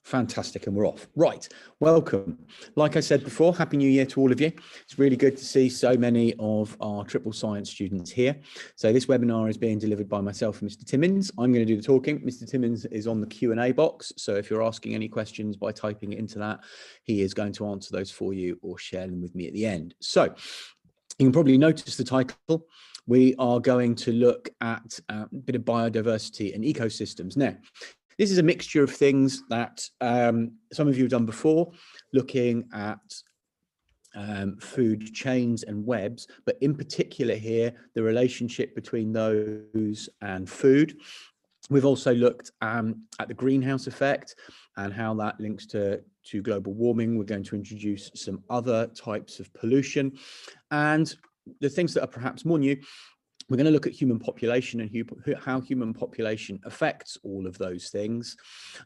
Fantastic, and we're off. Right, welcome. Like I said before, Happy New Year to all of you. It's really good to see so many of our triple science students here. So this webinar is being delivered by myself and Mr. Timmins. I'm going to do the talking. Mr. Timmins is on the Q&A box, so if you're asking any questions by typing it into that, he is going to answer those for you or share them with me at the end. So you can probably notice the title. We are going to look at a bit of biodiversity and ecosystems. Now, this is a mixture of things that some of you have done before, looking at food chains and webs, but in particular here, the relationship between those and food. We've also looked at the greenhouse effect and how that links to global warming. We're going to introduce some other types of pollution, and the things that are perhaps more new, we're going to look at human population and how human population affects all of those things.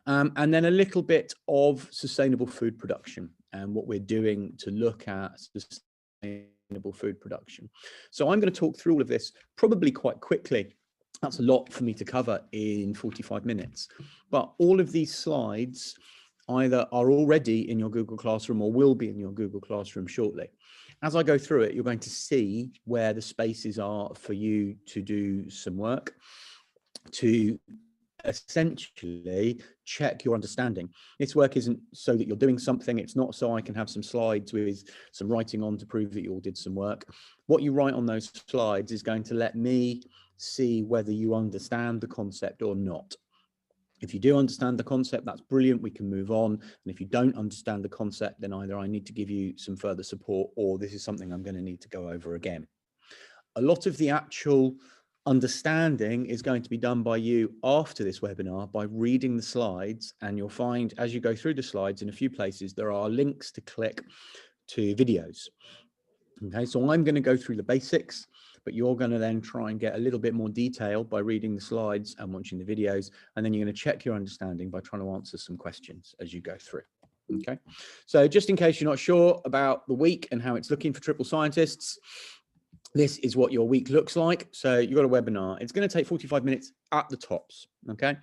And then a little bit of sustainable food production and what we're doing to look at sustainable food production. So I'm going to talk through all of this probably quite quickly. That's a lot for me to cover in 45 minutes. But all of these slides either are already in your Google Classroom or will be in your Google Classroom shortly. As I go through it, you're going to see where the spaces are for you to do some work, to essentially check your understanding. This work isn't so that you're doing something. It's not so I can have some slides with some writing on to prove that you all did some work. What you write on those slides is going to let me see whether you understand the concept or not. If you do understand the concept, that's brilliant, we can move on. And if you don't understand the concept, then either I need to give you some further support or this is something I'm going to need to go over again. A lot of the actual understanding is going to be done by you after this webinar by reading the slides, and you'll find as you go through the slides in a few places, there are links to click to videos. Okay, so I'm going to go through the basics, but you're going to then try and get a little bit more detail by reading the slides and watching the videos, and then you're going to check your understanding by trying to answer some questions as you go through. Okay, so just in case you're not sure about the week and how it's looking for triple scientists, this is what your week looks like. So you've got a webinar. It's going to take 45 minutes at the tops. Okay,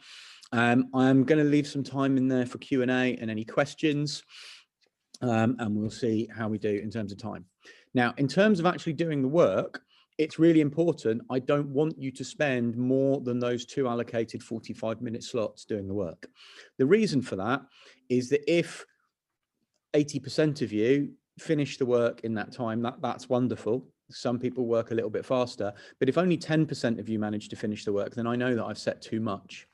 I'm going to leave some time in there for Q&A and any questions, and we'll see how we do in terms of time. Now, in terms of actually doing the work, it's really important. I don't want you to spend more than those two allocated 45-minute slots doing the work. The reason for that is that if 80% of you finish the work in that time, that's wonderful. Some people work a little bit faster, but if only 10% of you manage to finish the work, then I know that I've set too much.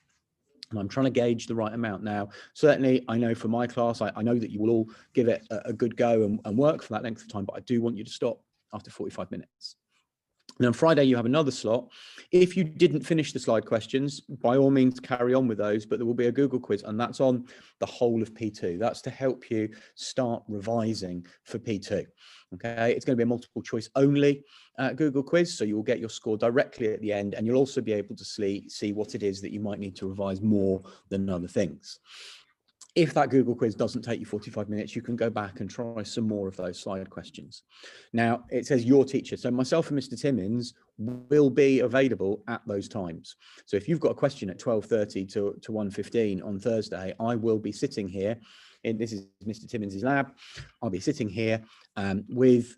And I'm trying to gauge the right amount. Now, certainly I know for my class, I know that you will all give it a good go and work for that length of time, but I do want you to stop after 45 minutes. And on Friday, you have another slot. If you didn't finish the slide questions, by all means, carry on with those, but there will be a Google quiz, and that's on the whole of P2. That's to help you start revising for P2. Okay, it's going to be a multiple choice only Google quiz, so you'll get your score directly at the end, and you'll also be able to see what it is that you might need to revise more than other things. If that Google quiz doesn't take you 45 minutes, you can go back and try some more of those slide questions. Now, it says your teacher. So myself and Mr. Timmins will be available at those times. So if you've got a question at 12:30 to 1:15 on Thursday, I will be sitting here. This is Mr. Timmins' lab. I'll be sitting here with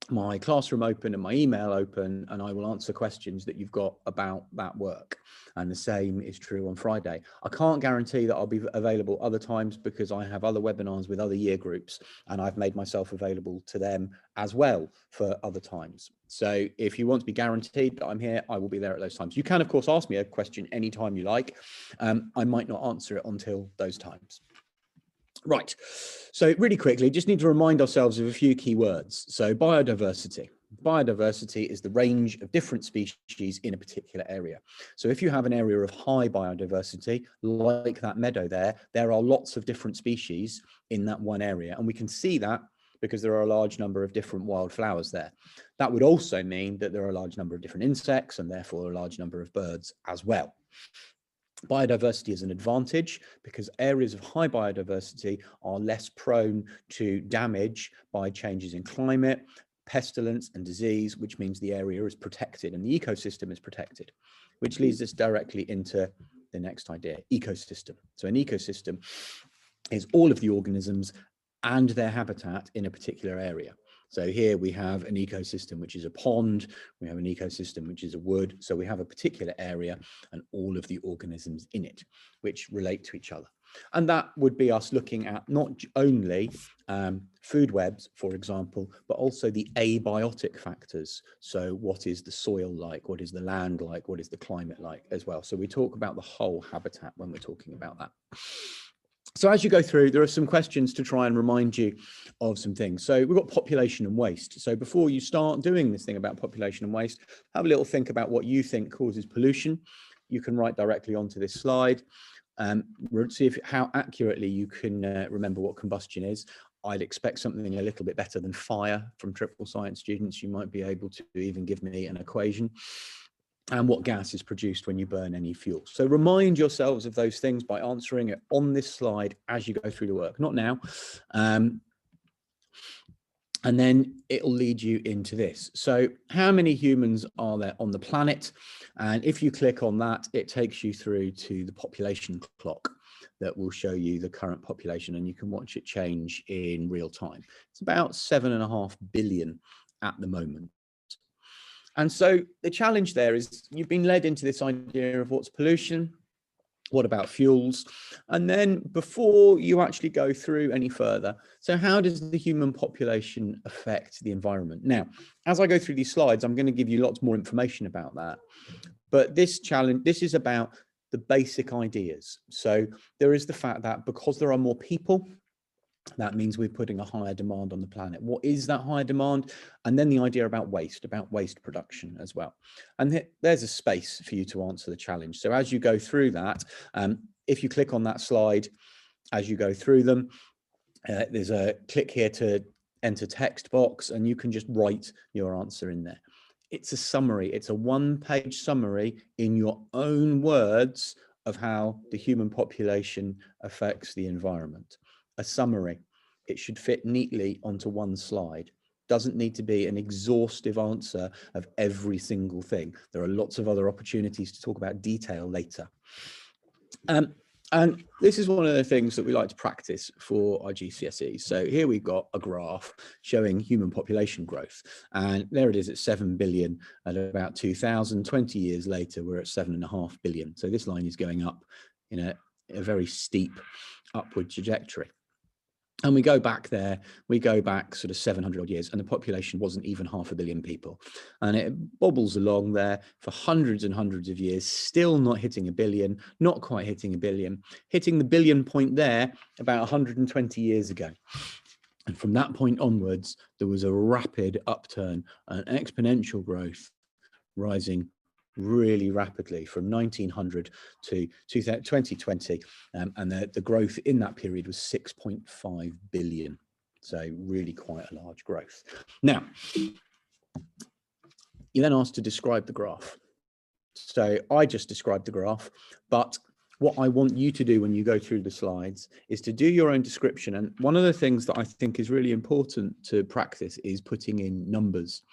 my classroom open and my email open, and I will answer questions that you've got about that work. And the same is true on Friday. I can't guarantee that I'll be available other times because I have other webinars with other year groups, and I've made myself available to them as well for other times. So if you want to be guaranteed that I'm here, I will be there at those times. You can, of course, ask me a question anytime you like. I might not answer it until those times. Right, so really quickly, just need to remind ourselves of a few key words. So biodiversity. Biodiversity is the range of different species in a particular area. So if you have an area of high biodiversity, like that meadow there are lots of different species in that one area. And we can see that because there are a large number of different wildflowers there. That would also mean that there are a large number of different insects and therefore a large number of birds as well. Biodiversity is an advantage because areas of high biodiversity are less prone to damage by changes in climate, pestilence and disease, which means the area is protected and the ecosystem is protected, which leads us directly into the next idea, ecosystem. So an ecosystem is all of the organisms and their habitat in a particular area. So here we have an ecosystem, which is a pond. We have an ecosystem, which is a wood. So we have a particular area and all of the organisms in it, which relate to each other. And that would be us looking at not only food webs, for example, but also the abiotic factors. So what is the soil like? What is the land like? What is the climate like as well? So we talk about the whole habitat when we're talking about that. So as you go through, there are some questions to try and remind you of some things. So we've got population and waste. So before you start doing this thing about population and waste, have a little think about what you think causes pollution. You can write directly onto this slide. See how accurately you can remember what combustion is. I'd expect something a little bit better than fire from triple science students. You might be able to even give me an equation. And what gas is produced when you burn any fuel. So remind yourselves of those things by answering it on this slide as you go through the work, not now. And then it'll lead you into this. So how many humans are there on the planet? And if you click on that, it takes you through to the population clock that will show you the current population, and you can watch it change in real time. It's about 7.5 billion at the moment. And so the challenge there is you've been led into this idea of what's pollution, what about fuels? And then before you actually go through any further, so how does the human population affect the environment? Now, as I go through these slides, I'm going to give you lots more information about that. But this challenge, this is about the basic ideas. So there is the fact that because there are more people, that means we're putting a higher demand on the planet. What is that higher demand? And then the idea about waste production as well. And there's a space for you to answer the challenge. So as you go through that, if you click on that slide, as you go through them, there's a click here to enter text box, and you can just write your answer in there. It's a summary. It's a one-page summary in your own words of how the human population affects the environment. A summary. It should fit neatly onto one slide. Doesn't need to be an exhaustive answer of every single thing. There are lots of other opportunities to talk about detail later. And this is one of the things that we like to practice for our GCSEs. So here we've got a graph showing human population growth. And there it is at 7 billion at about 2000. 20 years later, we're at 7.5 billion. So this line is going up in a very steep upward trajectory. And we go back there, we go back sort of 700 odd years, and the population wasn't even 500 million people. And it bobbles along there for hundreds and hundreds of years, still not hitting a billion, not quite hitting a billion, hitting the billion point there about 120 years ago. And from that point onwards, there was a rapid upturn, an exponential growth, rising really rapidly from 1900 to 2020, and the growth in that period was 6.5 billion. So really quite a large growth. Now, you then asked to describe the graph. So I just described the graph, but what I want you to do when you go through the slides is to do your own description. And one of the things that I think is really important to practice is putting in numbers.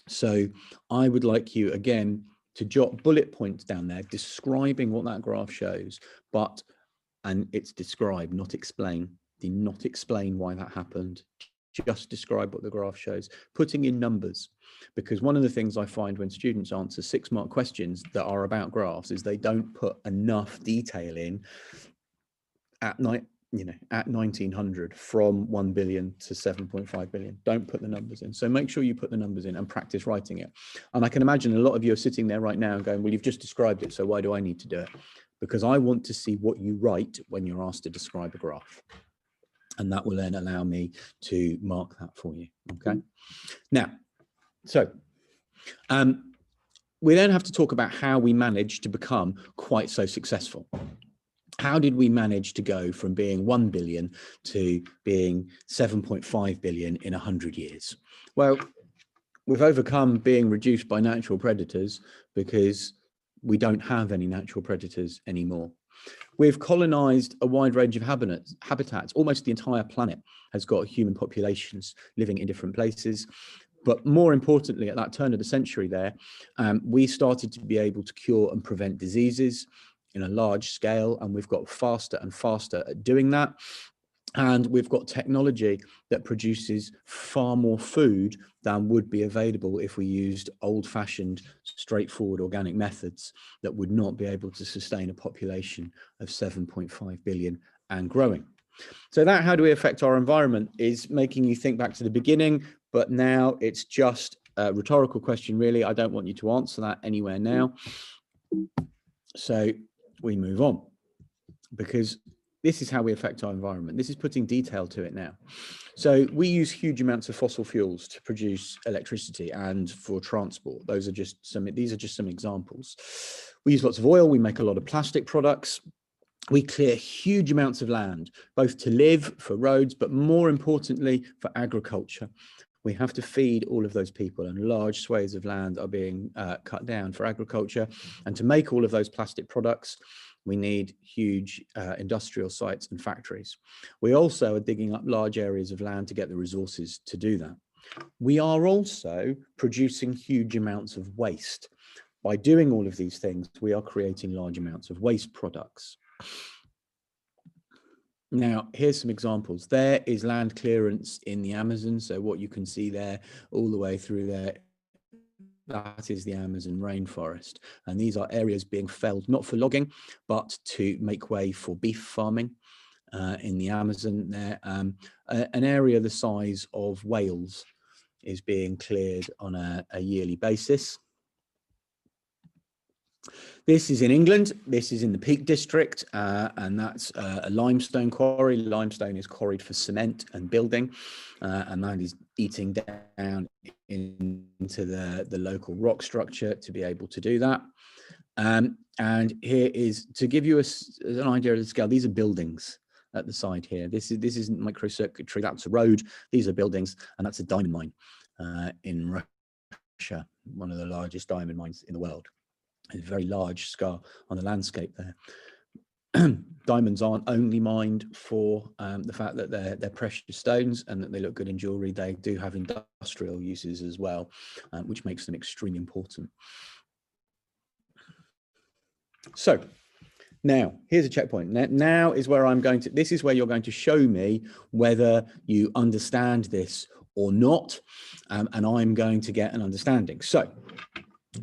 So I would like you, again, to jot bullet points down there describing what that graph shows, and it's describe, not explain. Do not explain why that happened. Just describe what the graph shows, putting in numbers. Because one of the things I find when students answer 6-mark questions that are about graphs is they don't put enough detail in at night. You know, at 1900 from 1 billion to 7.5 billion. Don't put the numbers in. So make sure you put the numbers in and practice writing it. And I can imagine a lot of you are sitting there right now going, well, you've just described it, so why do I need to do it? Because I want to see what you write when you're asked to describe a graph. And that will then allow me to mark that for you, okay? Now, so we then have to talk about how we managed to become quite so successful. How did we manage to go from being 1 billion to being 7.5 billion in 100 years? Well, we've overcome being reduced by natural predators because we don't have any natural predators anymore. We've colonized a wide range of habitats. Almost the entire planet has got human populations living in different places. But more importantly, at that turn of the century there, we started to be able to cure and prevent diseases. in a large scale, and we've got faster and faster at doing that. And we've got technology that produces far more food than would be available if we used old-fashioned, straightforward organic methods that would not be able to sustain a population of 7.5 billion and growing. So that how do we affect our environment is making you think back to the beginning, but now it's just a rhetorical question, really. I don't want you to answer that anywhere now. So we move on, because this is how we affect our environment. This is putting detail to it now. So we use huge amounts of fossil fuels to produce electricity and for transport. These are just some examples. We use lots of oil. We make a lot of plastic products. We clear huge amounts of land, both to live, for roads, but more importantly, for agriculture. We have to feed all of those people, and large swathes of land are being cut down for agriculture. And to make all of those plastic products, we need huge industrial sites and factories. We also are digging up large areas of land to get the resources to do that. We are also producing huge amounts of waste. By doing all of these things, we are creating large amounts of waste products. Now, here's some examples. There is land clearance in the Amazon. So what you can see there all the way through there, that is the Amazon rainforest. And these are areas being felled, not for logging, but to make way for beef farming in the Amazon there. An area the size of Wales is being cleared on a yearly basis. This is in England. This is in the Peat district, and that's a limestone quarry. Limestone is quarried for cement and building, and that is eating down into the local rock structure to be able to do that. And here is, to give you an idea of the scale, these are buildings at the side here. This isn't microcircuitry, that's a road. These are buildings, and that's a diamond mine in Russia, one of the largest diamond mines in the world. A very large scar on the landscape there. Diamonds aren't only mined for the fact that they're precious stones and that they look good in jewelry. They do have industrial uses as well, which makes them extremely important. So now here's a checkpoint. Now is where this is where you're going to show me whether you understand this or not, and I'm going to get an understanding. So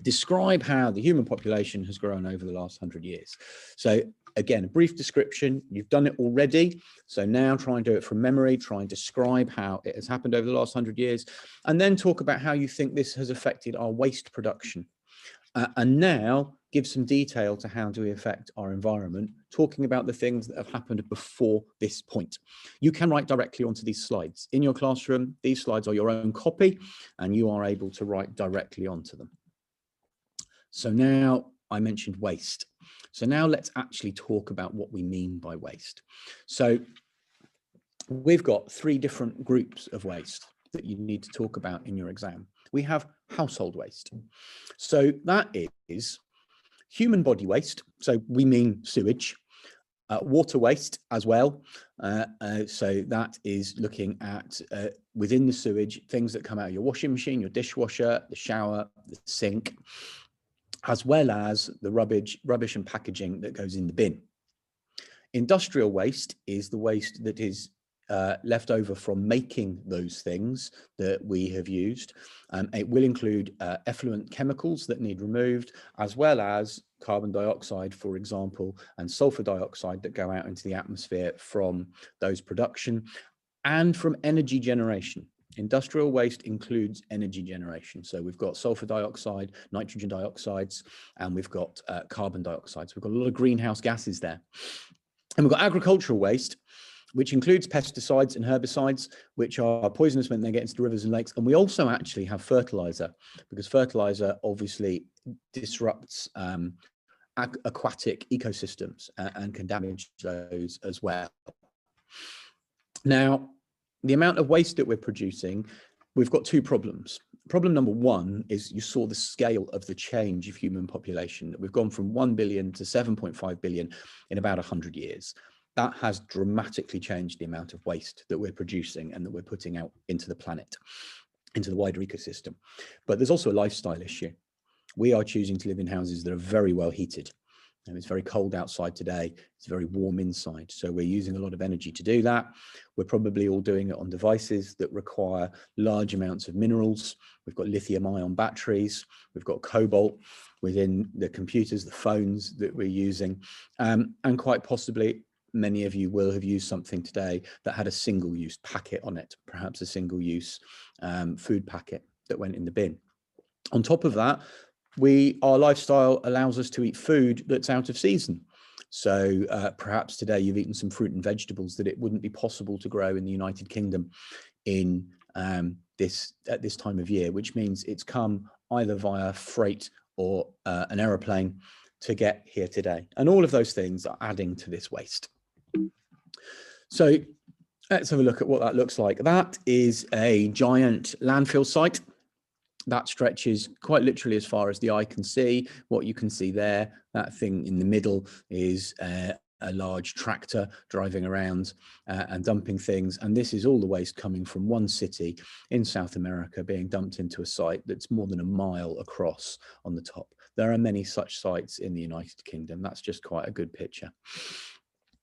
describe how the human population has grown over the last 100 years. So again, a brief description. You've done it already. So now try and do it from memory. Try and describe how it has happened over the last 100 years, and then talk about how you think this has affected our waste production. And now give some detail to how do we affect our environment, talking about the things that have happened before this point. You can write directly onto these slides. In your classroom, these slides are your own copy, and you are able to write directly onto them. So now I mentioned waste. So now let's actually talk about what we mean by waste. So we've got 3 different groups of waste that you need to talk about in your exam. We have household waste. So that is human body waste. So we mean sewage, water waste as well. So that is looking at within the sewage, things that come out of your washing machine, your dishwasher, the shower, the sink, as well as the rubbish and packaging that goes in the bin. Industrial waste is the waste that is left over from making those things that we have used. It will include effluent chemicals that need removed, as well as carbon dioxide, for example, and sulfur dioxide that go out into the atmosphere from those production, and from energy generation. Industrial waste includes energy generation. So we've got sulfur dioxide, nitrogen dioxides, and we've got carbon dioxide. So we've got a lot of greenhouse gases there. And we've got agricultural waste, which includes pesticides and herbicides, which are poisonous when they get into the rivers and lakes. And we also actually have fertilizer, because fertilizer obviously disrupts aquatic ecosystems and can damage those as well. Now, the amount of waste that we're producing, we've got 2 problems. Problem number 1 is you saw the scale of the change of human population. We've gone from 1 billion to 7.5 billion in about 100 years. That has dramatically changed the amount of waste that we're producing and that we're putting out into the planet, into the wider ecosystem. But there's also a lifestyle issue. We are choosing to live in houses that are very well heated. And it's very cold outside today. It's very warm inside. So we're using a lot of energy to do that. We're probably all doing it on devices that require large amounts of minerals. We've got lithium-ion batteries. We've got cobalt within the computers, the phones that we're using. And quite possibly, many of you will have used something today that had a single-use packet on it, perhaps a single-use food packet that went in the bin. On top of that, our lifestyle allows us to eat food that's out of season. So perhaps today you've eaten some fruit and vegetables that it wouldn't be possible to grow in the United Kingdom in at this time of year, which means it's come either via freight or an aeroplane to get here today. And all of those things are adding to this waste. So let's have a look at what that looks like. That is a giant landfill site. That stretches quite literally as far as the eye can see. What you can see there, that thing in the middle is a large tractor driving around and dumping things. And this is all the waste coming from one city in South America being dumped into a site that's more than a mile across on the top. There are many such sites in the United Kingdom. That's just quite a good picture.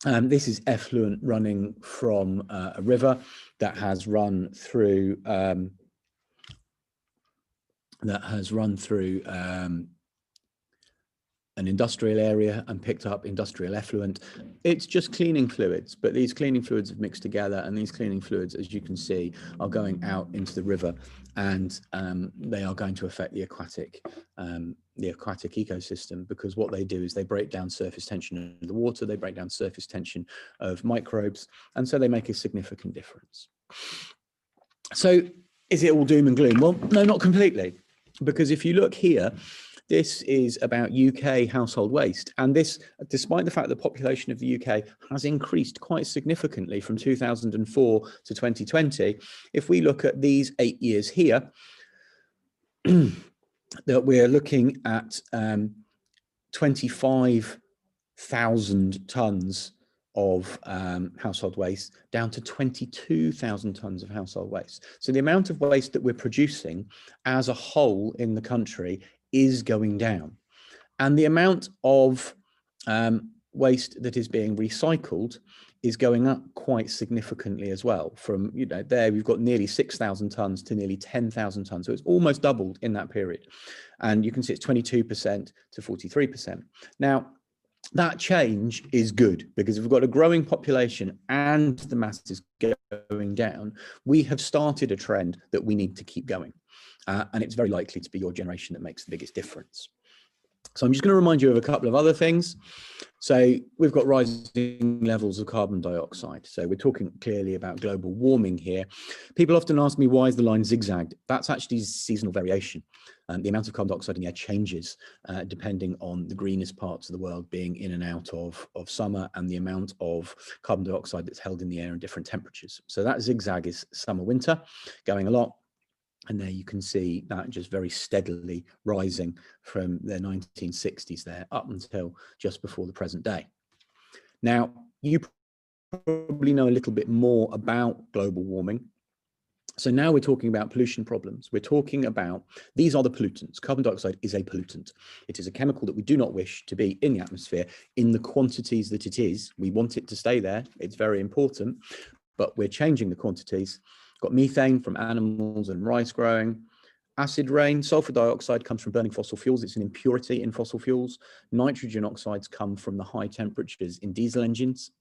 This is effluent running from a river that has run through an industrial area and picked up industrial effluent. It's just cleaning fluids, but these cleaning fluids have mixed together, and these cleaning fluids, as you can see, are going out into the river, and they are going to affect the aquatic ecosystem, because what they do is they break down surface tension of the water, they break down surface tension of microbes, and so they make a significant difference. So is it all doom and gloom? Well, no, not completely, because if you look here, this is about UK household waste. And this, despite the fact that the population of the UK has increased quite significantly from 2004 to 2020, if we look at these 8 years here, that we're looking at 25,000 tons of household waste down to 22,000 tons of household waste. So the amount of waste that we're producing as a whole in the country is going down. And the amount of waste that is being recycled is going up quite significantly as well. From, there we've got nearly 6,000 tons to nearly 10,000 tons. So it's almost doubled in that period. And you can see it's 22% to 43%. Now, that change is good, because if we've got a growing population and the mass is going down, we have started a trend that we need to keep going. And it's very likely to be your generation that makes the biggest difference. So I'm just going to remind you of a couple of other things. So we've got rising levels of carbon dioxide. So we're talking clearly about global warming here. People often ask me, why is the line zigzagged? That's actually seasonal variation. The amount of carbon dioxide in the air changes depending on the greenest parts of the world being in and out of summer, and the amount of carbon dioxide that's held in the air in different temperatures. So that zigzag is summer, winter, going a lot. And there you can see that just very steadily rising from the 1960s there up until just before the present day. Now, you probably know a little bit more about global warming. So now we're talking about pollution problems. We're talking about, these are the pollutants. Carbon dioxide is a pollutant. It is a chemical that we do not wish to be in the atmosphere in the quantities that it is. We want it to stay there. It's very important, but we're changing the quantities. Got methane from animals and rice growing. Acid rain, sulfur dioxide comes from burning fossil fuels. It's an impurity in fossil fuels. Nitrogen oxides come from the high temperatures in diesel engines.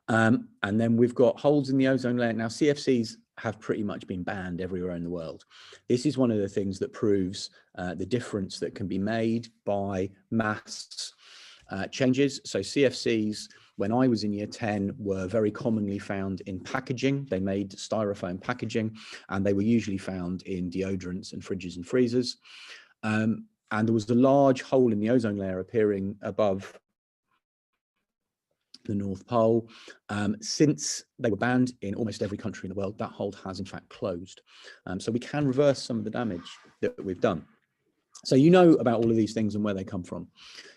And then we've got holes in the ozone layer. Now, CFCs have pretty much been banned everywhere in the world. This is one of the things that proves the difference that can be made by mass changes. So CFCs, when I was in year 10, were very commonly found in packaging. They made styrofoam packaging, and they were usually found in deodorants and fridges and freezers. And there was a large hole in the ozone layer appearing above the North Pole. Since they were banned in almost every country in the world, that hole has in fact closed. So we can reverse some of the damage that we've done. So you know about all of these things and where they come from.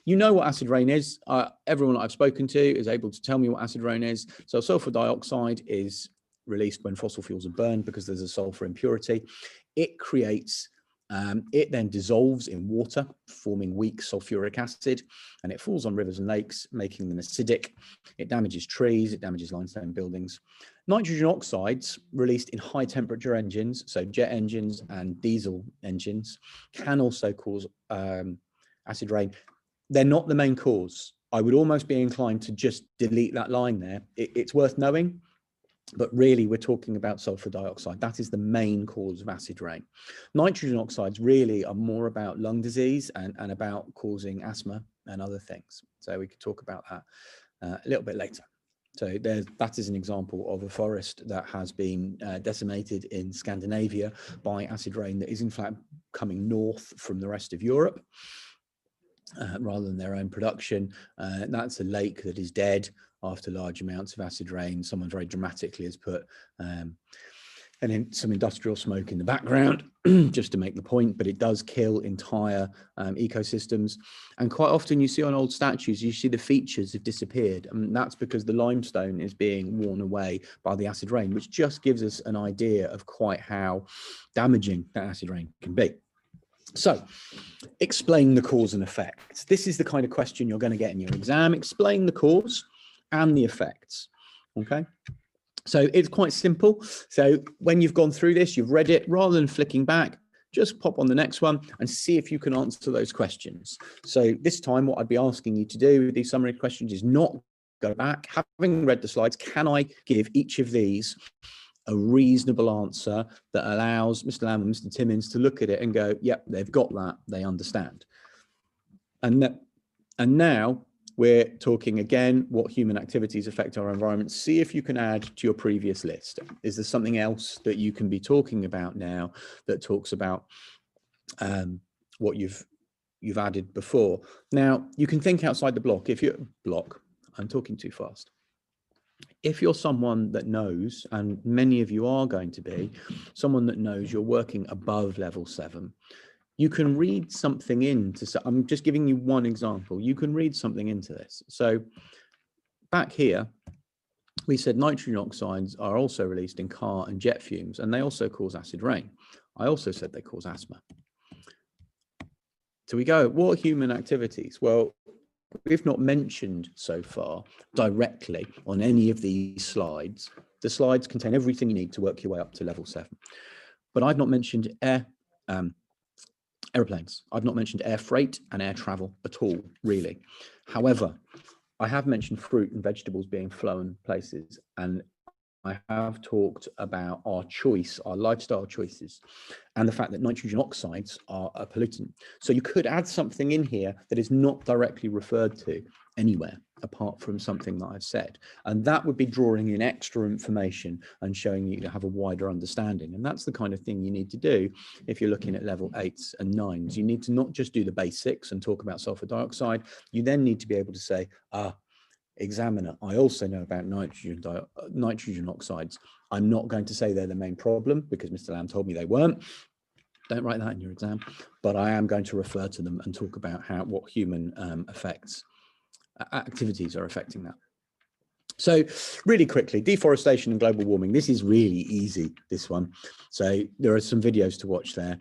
You know what acid rain is. Everyone I've spoken to is able to tell me what acid rain is. So sulfur dioxide is released when fossil fuels are burned because there's a sulfur impurity. It creates It then dissolves in water, forming weak sulfuric acid, and it falls on rivers and lakes, making them acidic. It damages trees, it damages limestone buildings. Nitrogen oxides released in high temperature engines, so jet engines and diesel engines, can also cause acid rain. They're not the main cause. I would almost be inclined to just delete that line there. It's worth knowing, but really we're talking about sulfur dioxide. That is the main cause of acid rain. Nitrogen oxides really are more about lung disease and about causing asthma and other things. So we could talk about that a little bit later. So that is an example of a forest that has been decimated in Scandinavia by acid rain that is in fact coming north from the rest of Europe. Rather than their own production. That's a lake that is dead after large amounts of acid rain. Someone very dramatically has put some industrial smoke in the background just to make the point, but it does kill entire ecosystems. And quite often you see on old statues, you see the features have disappeared. And that's because the limestone is being worn away by the acid rain, which just gives us an idea of quite how damaging that acid rain can be. So, explain the cause and effects. This is the kind of question you're going to get in your exam. Explain the cause and the effects. Okay. So it's quite simple. So when you've gone through this, you've read it, rather than flicking back, just pop on the next one and see if you can answer those questions. So this time, what I'd be asking you to do with these summary questions is not go back. Having read the slides, can I give each of these a reasonable answer that allows Mr. Lamb and Mr. Timmins to look at it and go, yep, they've got that, they understand. And now we're talking again, what human activities affect our environment. See if you can add to your previous list. Is there something else that you can be talking about now that talks about what you've added before? Now, you can think outside the block. I'm talking too fast. If you're someone that knows, and many of you are going to be, someone that knows you're working above level 7, you can read something into, I'm just giving you one example, you can read something into this. So back here, we said nitrogen oxides are also released in car and jet fumes, and they also cause acid rain. I also said they cause asthma. So we go, what human activities? Well, we've not mentioned so far directly on any of these slides. The slides contain everything you need to work your way up to level 7. But I've not mentioned airplanes. I've not mentioned air freight and air travel at all, really. However, I have mentioned fruit and vegetables being flown places, and I have talked about our choice, our lifestyle choices, and the fact that nitrogen oxides are a pollutant. So you could add something in here that is not directly referred to anywhere apart from something that I've said. And that would be drawing in extra information and showing you to have a wider understanding. And that's the kind of thing you need to do if you're looking at level 8s and 9s. You need to not just do the basics and talk about sulfur dioxide. You then need to be able to say, examiner, I also know about nitrogen oxides. I'm not going to say they're the main problem because Mr. Lamb told me they weren't. Don't write that in your exam, but I am going to refer to them and talk about what human activities are affecting that. So really quickly, deforestation and global warming. This is really easy, this one. So there are some videos to watch there.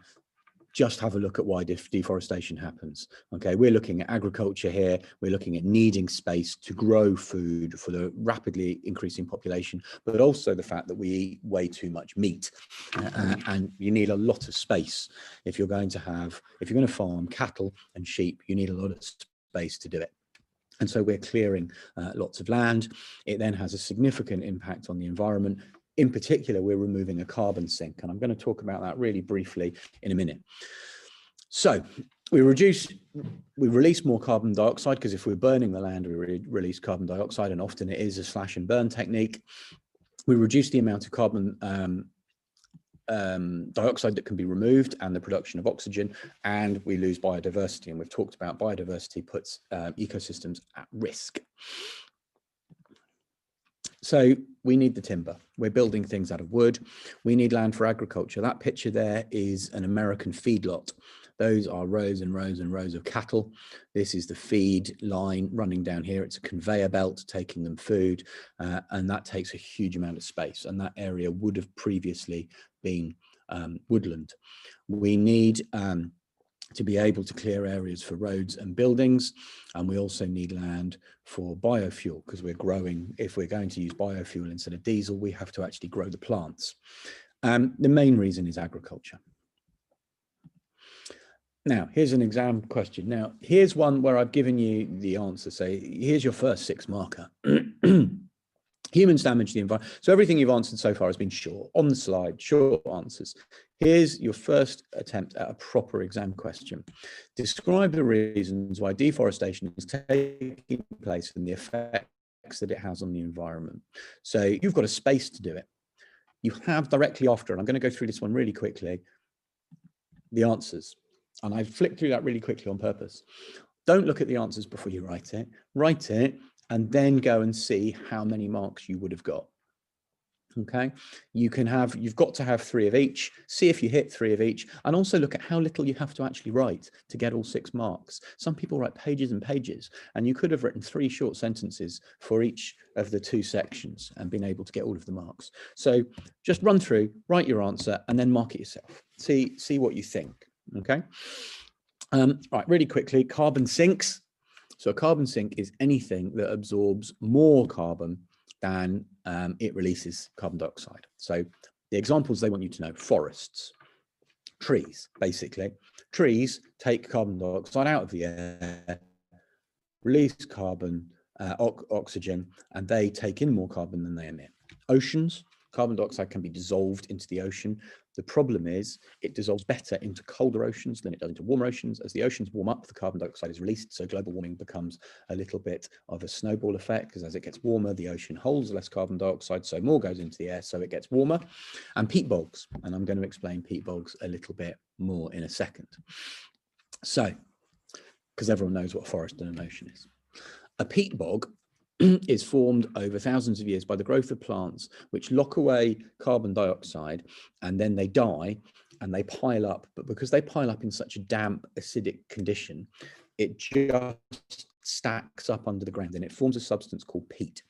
Just have a look at why deforestation happens. Okay, we're looking at agriculture here. We're looking at needing space to grow food for the rapidly increasing population, but also the fact that we eat way too much meat, and you need a lot of space if you're going to farm cattle and sheep. You need a lot of space to do it. And so we're clearing lots of land. It then has a significant impact on the environment. In particular, we're removing a carbon sink, and I'm going to talk about that really briefly in a minute. So we release more carbon dioxide because if we're burning the land, we release carbon dioxide, and often it is a slash and burn technique. We reduce the amount of carbon dioxide that can be removed and the production of oxygen, and we lose biodiversity. And we've talked about biodiversity puts ecosystems at risk. So we need the timber. We're building things out of wood. We need land for agriculture. That picture there is an American feedlot. Those are rows and rows and rows of cattle. This is the feed line running down here. It's a conveyor belt taking them food, and that takes a huge amount of space. And that area would have previously been woodland. We need to be able to clear areas for roads and buildings. And we also need land for biofuel, because we're growing, if we're going to use biofuel instead of diesel, we have to actually grow the plants. The main reason is agriculture. Now, here's an exam question. Now, here's one where I've given you the answer. Say, here's your first 6 marker. Humans damage the environment. So everything you've answered so far has been short. On the slide, short answers. Here's your first attempt at a proper exam question. Describe the reasons why deforestation is taking place and the effects that it has on the environment. So you've got a space to do it. You have directly after, and I'm going to go through this one really quickly, the answers. And I've flicked through that really quickly on purpose. Don't look at the answers before you write it. Write it and then go and see how many marks you would have got. Okay, you've got to have 3 of each. See if you hit 3 of each, and also look at how little you have to actually write to get all 6 marks. Some people write pages and pages, and you could have written 3 short sentences for each of the 2 sections and been able to get all of the marks. So just run through, write your answer, and then mark it yourself. See what you think. Okay. Right, really quickly, carbon sinks. So a carbon sink is anything that absorbs more carbon than it releases carbon dioxide. So the examples they want you to know: forests, trees, basically. Trees take carbon dioxide out of the air, release carbon, oxygen, and they take in more carbon than they emit. Oceans, carbon dioxide can be dissolved into the ocean. The problem is it dissolves better into colder oceans than it does into warmer oceans. As the oceans warm up, the carbon dioxide is released. So global warming becomes a little bit of a snowball effect, because as it gets warmer, the ocean holds less carbon dioxide, so more goes into the air, so it gets warmer. And peat bogs, and I'm going to explain peat bogs a little bit more in a second. So, because everyone knows what a forest and an ocean is. A peat bog is formed over thousands of years by the growth of plants which lock away carbon dioxide, and then they die and they pile up. But because they pile up in such a damp, acidic condition, it just stacks up under the ground and it forms a substance called peat.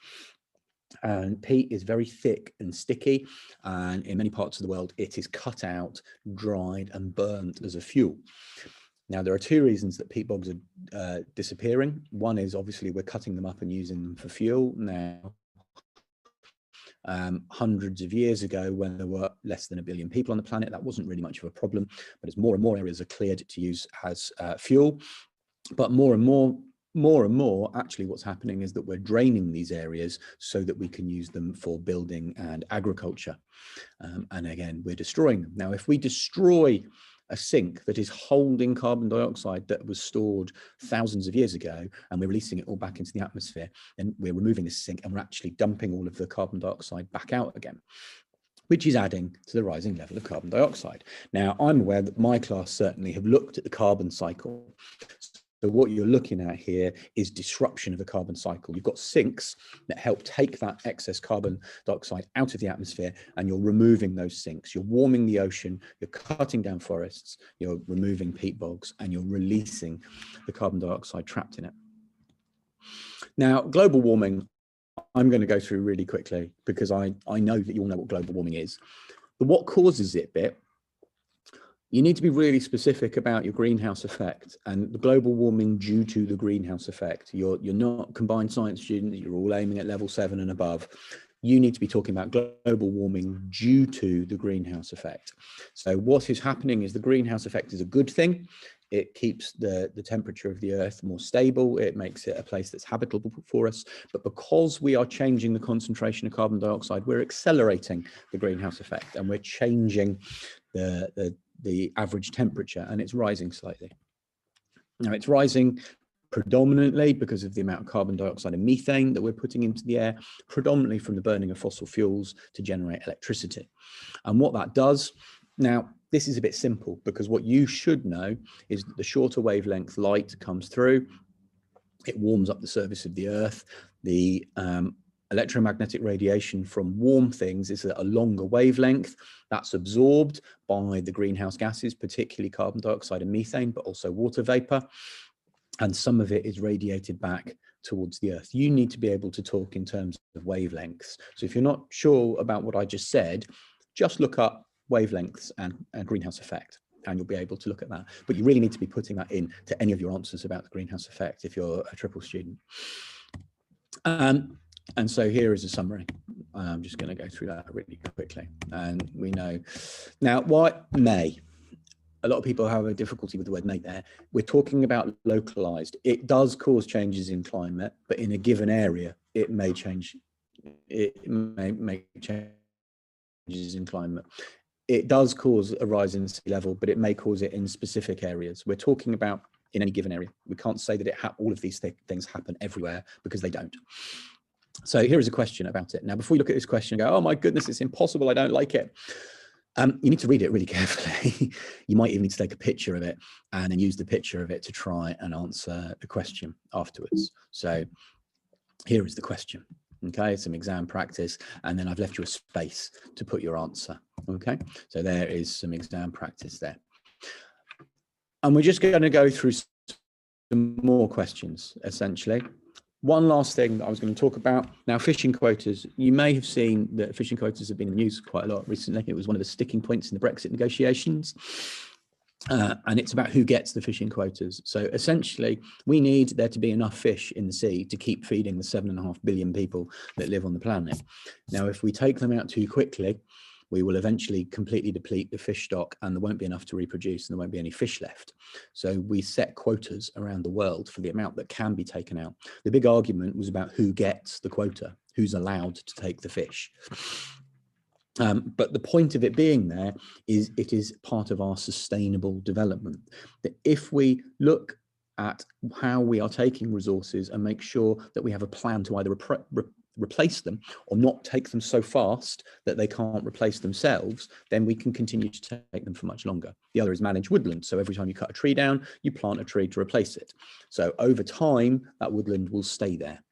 And peat is very thick and sticky, and in many parts of the world it is cut out, dried and burnt as a fuel. Now, there are 2 reasons that peat bogs are disappearing. One is obviously we're cutting them up and using them for fuel now. Hundreds of years ago, when there were less than 1 billion people on the planet, that wasn't really much of a problem. But as more and more areas are cleared to use as fuel, but more and more, actually what's happening is that we're draining these areas so that we can use them for building and agriculture. And again, we're destroying them. Now, if we destroy a sink that is holding carbon dioxide that was stored thousands of years ago, and we're releasing it all back into the atmosphere, and we're removing this sink and we're actually dumping all of the carbon dioxide back out again, which is adding to the rising level of carbon dioxide. Now, I'm aware that my class certainly have looked at the carbon cycle. So what you're looking at here is disruption of the carbon cycle. You've got sinks that help take that excess carbon dioxide out of the atmosphere, and you're removing those sinks. You're warming the ocean, you're cutting down forests, you're removing peat bogs, and you're releasing the carbon dioxide trapped in it. Now, global warming, I'm going to go through really quickly because I know that you all know what global warming is. The what causes it bit, you need to be really specific about your greenhouse effect and the global warming due to the greenhouse effect. You're not combined science students, you're all aiming at level 7 and above. You need to be talking about global warming due to the greenhouse effect. So what is happening is the greenhouse effect is a good thing. It keeps the temperature of the earth more stable. It makes it a place that's habitable for us. But because we are changing the concentration of carbon dioxide, we're accelerating the greenhouse effect, and we're changing the average temperature, and it's rising slightly. Now, it's rising predominantly because of the amount of carbon dioxide and methane that we're putting into the air, predominantly from the burning of fossil fuels to generate electricity. And what that does, now, this is a bit simple because what you should know is that the shorter wavelength light comes through, it warms up the surface of the earth. The electromagnetic radiation from warm things is at a longer wavelength. That's absorbed by the greenhouse gases, particularly carbon dioxide and methane, but also water vapor. And some of it is radiated back towards the earth. You need to be able to talk in terms of wavelengths. So if you're not sure about what I just said, just look up wavelengths and greenhouse effect. and you'll be able to look at that. But you really need to be putting that in to any of your answers about the greenhouse effect if you're a triple student. And so here is a summary. I'm just going to go through that really quickly. And we know now why may. A lot of people have a difficulty with the word may there. We're talking about localized. It does cause changes in climate, but in a given area, it may change. It may make changes in climate. It does cause a rise in sea level, but it may cause it in specific areas. We're talking about in any given area. We can't say that all of these things happen everywhere, because they don't. So here is a question about it. Now, before you look at this question and go, oh my goodness, it's impossible, I don't like it. You need to read it really carefully. You might even need to take a picture of it and then use the picture of it to try and answer the question afterwards. So here is the question. Okay, some exam practice, and then I've left you a space to put your answer. Okay, so there is some exam practice there. And we're just going to go through some more questions, essentially. One last thing that I was going to talk about now, fishing quotas. You may have seen that fishing quotas have been in the news quite a lot recently. It was one of the sticking points in the Brexit negotiations. And it's about who gets the fishing quotas. So essentially, we need there to be enough fish in the sea to keep feeding the 7.5 billion people that live on the planet. Now, if we take them out too quickly, we will eventually completely deplete the fish stock, and there won't be enough to reproduce, and there won't be any fish left. So we set quotas around the world for the amount that can be taken out. The big argument was about who gets the quota, who's allowed to take the fish. But the point of it being there is it is part of our sustainable development. That if we look at how we are taking resources and make sure that we have a plan to either replace them or not take them so fast that they can't replace themselves, then we can continue to take them for much longer. The other is manage woodland. So every time you cut a tree down, you plant a tree to replace it. So over time, that woodland will stay there.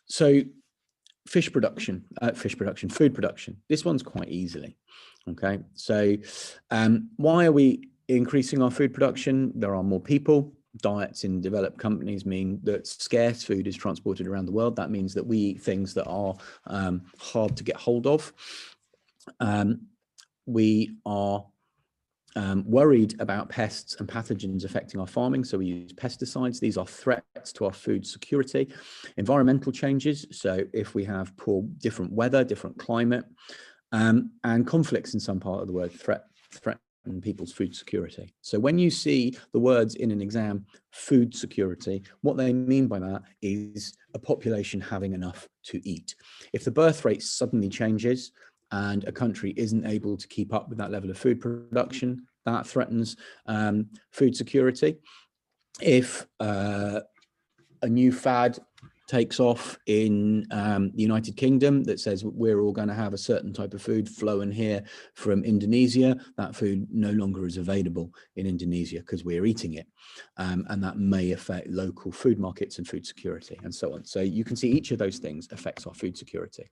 So food production. This one's quite easily. Okay, so why are we increasing our food production? There are more people. Diets in developed companies mean that scarce food is transported around the world. That means that we eat things that are hard to get hold of. We are worried about pests and pathogens affecting our farming, so we use pesticides. These are threats to our food security. Environmental changes, so if we have different weather, different climate, and conflicts in some part of the world threaten people's food security. So when you see the words in an exam, food security, what they mean by that is a population having enough to eat. If the birth rate suddenly changes and a country isn't able to keep up with that level of food production, that threatens food security. If a new fad takes off in the United Kingdom that says we're all going to have a certain type of food flowing here from Indonesia, that food no longer is available in Indonesia because we're eating it. And that may affect local food markets and food security and so on. So you can see each of those things affects our food security.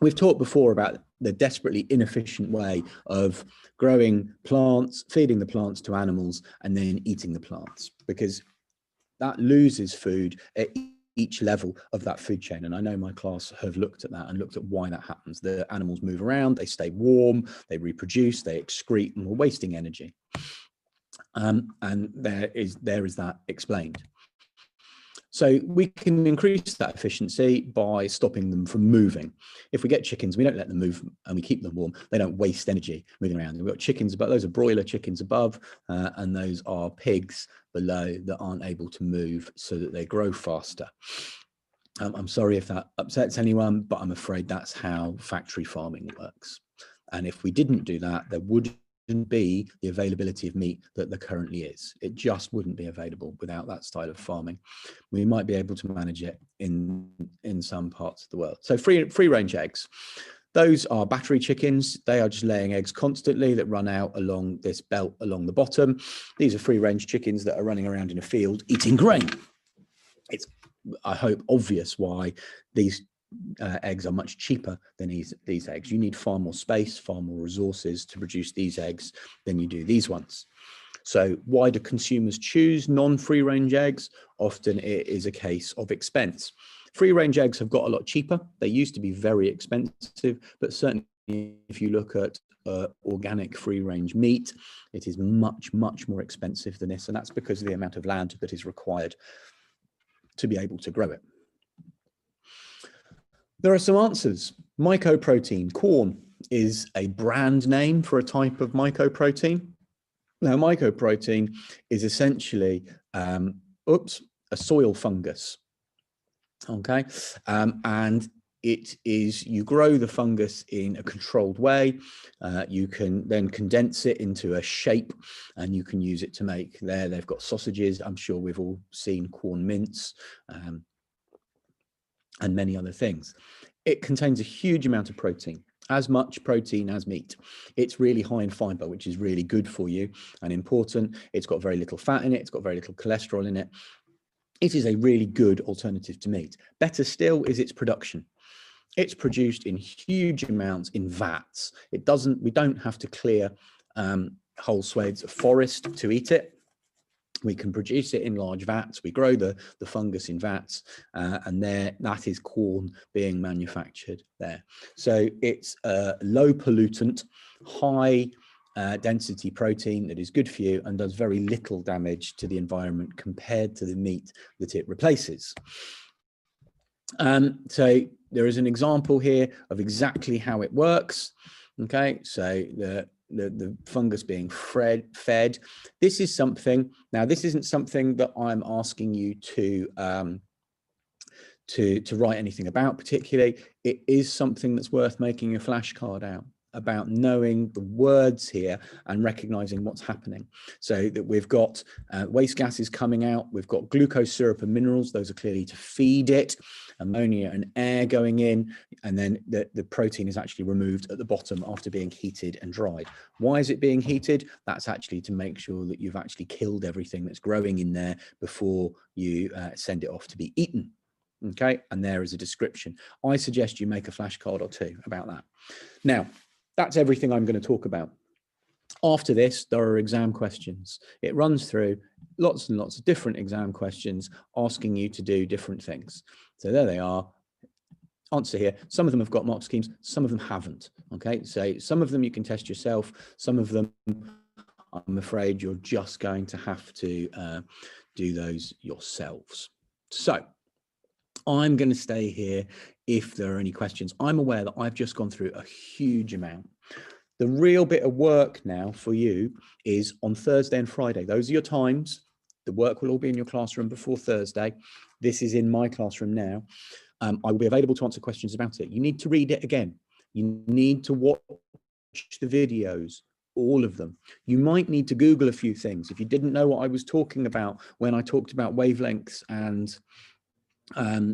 We've talked before about the desperately inefficient way of growing plants, feeding the plants to animals, and then eating the plants, because that loses food at each level of that food chain. And I know my class have looked at that and looked at why that happens. The animals move around, they stay warm, they reproduce, they excrete, and we're wasting energy. And there is that explained. So we can increase that efficiency by stopping them from moving. If we get chickens, we don't let them move and we keep them warm. They don't waste energy moving around. We've got chickens, but those are broiler chickens above, and those are pigs below that aren't able to move so that they grow faster. I'm sorry if that upsets anyone, but I'm afraid that's how factory farming works. And if we didn't do that, there wouldn't be the availability of meat that there currently is. It just wouldn't be available without that style of farming. We might be able to manage it in some parts of the world. So free range eggs, those are battery chickens. They are just laying eggs constantly that run out along this belt along the bottom. These are free range chickens that are running around in a field eating grain. It's, I hope, obvious why these eggs are much cheaper than these eggs. You need far more space, far more resources to produce these eggs than you do these ones. So why do consumers choose non-free range eggs? Often it is a case of expense. Free range eggs have got a lot cheaper. They used to be very expensive, but certainly if you look at organic free-range meat. It is much, much more expensive than this, and that's because of the amount of land that is required to be able to grow it. There are some answers. Mycoprotein, corn, is a brand name for a type of mycoprotein. Now, mycoprotein is essentially a soil fungus. Okay, and it is, you grow the fungus in a controlled way. You can then condense it into a shape, and you can use it to make, they've got sausages. I'm sure we've all seen corn mince, and many other things. It contains a huge amount of protein, as much protein as meat. It's really high in fiber, which is really good for you and important. It's got very little fat in it. It's got very little cholesterol in it. It is a really good alternative to meat. Better still is its production. It's produced in huge amounts in vats. We don't have to clear whole swathes of forest to eat it. We can produce it in large vats. We grow the fungus in vats, and that is corn being manufactured there. So it's a low pollutant, high density protein that is good for you and does very little damage to the environment compared to the meat that it replaces. So there is an example here of exactly how it works. Okay, so the fungus being fed. This is something, now this isn't something that I'm asking you to write anything about particularly. It is something that's worth making a flashcard out about, knowing the words here and recognizing what's happening. So that we've got waste gases coming out, we've got glucose, syrup and minerals. Those are clearly to feed it, ammonia and air going in, and then the protein is actually removed at the bottom after being heated and dried. Why is it being heated? That's actually to make sure that you've actually killed everything that's growing in there before you send it off to be eaten. Okay, and there is a description. I suggest you make a flashcard or two about that. Now, that's everything I'm going to talk about. After this, there are exam questions. It runs through lots and lots of different exam questions asking you to do different things. So there they are. Answer here. Some of them have got mark schemes, some of them haven't. Okay, so some of them you can test yourself. Some of them, I'm afraid, you're just going to have to do those yourselves. So I'm going to stay here if there are any questions. I'm aware that I've just gone through a huge amount. The real bit of work now for you is on Thursday and Friday. Those are your times. The work will all be in your classroom before Thursday. This is in my classroom now. I will be available to answer questions about it. You need to read it again. You need to watch the videos, all of them. You might need to Google a few things. If you didn't know what I was talking about when I talked about wavelengths and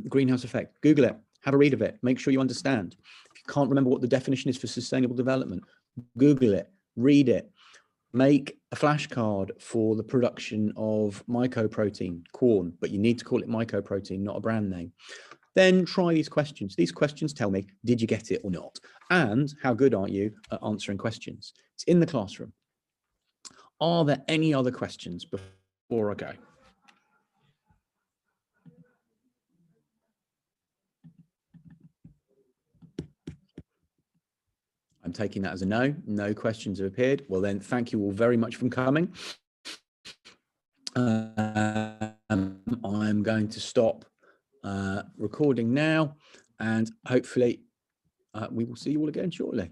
greenhouse effect, Google it, have a read of it, make sure you understand. If you can't remember what the definition is for sustainable development, Google it, read it, make a flashcard for the production of mycoprotein, corn, but you need to call it mycoprotein, not a brand name. Then try these questions. These questions tell me, did you get it or not? And how good are you at answering questions? It's in the classroom. Are there any other questions before I go? I'm taking that as a no. No questions have appeared. Well, then, thank you all very much for coming. I'm going to stop recording now, and hopefully we will see you all again shortly.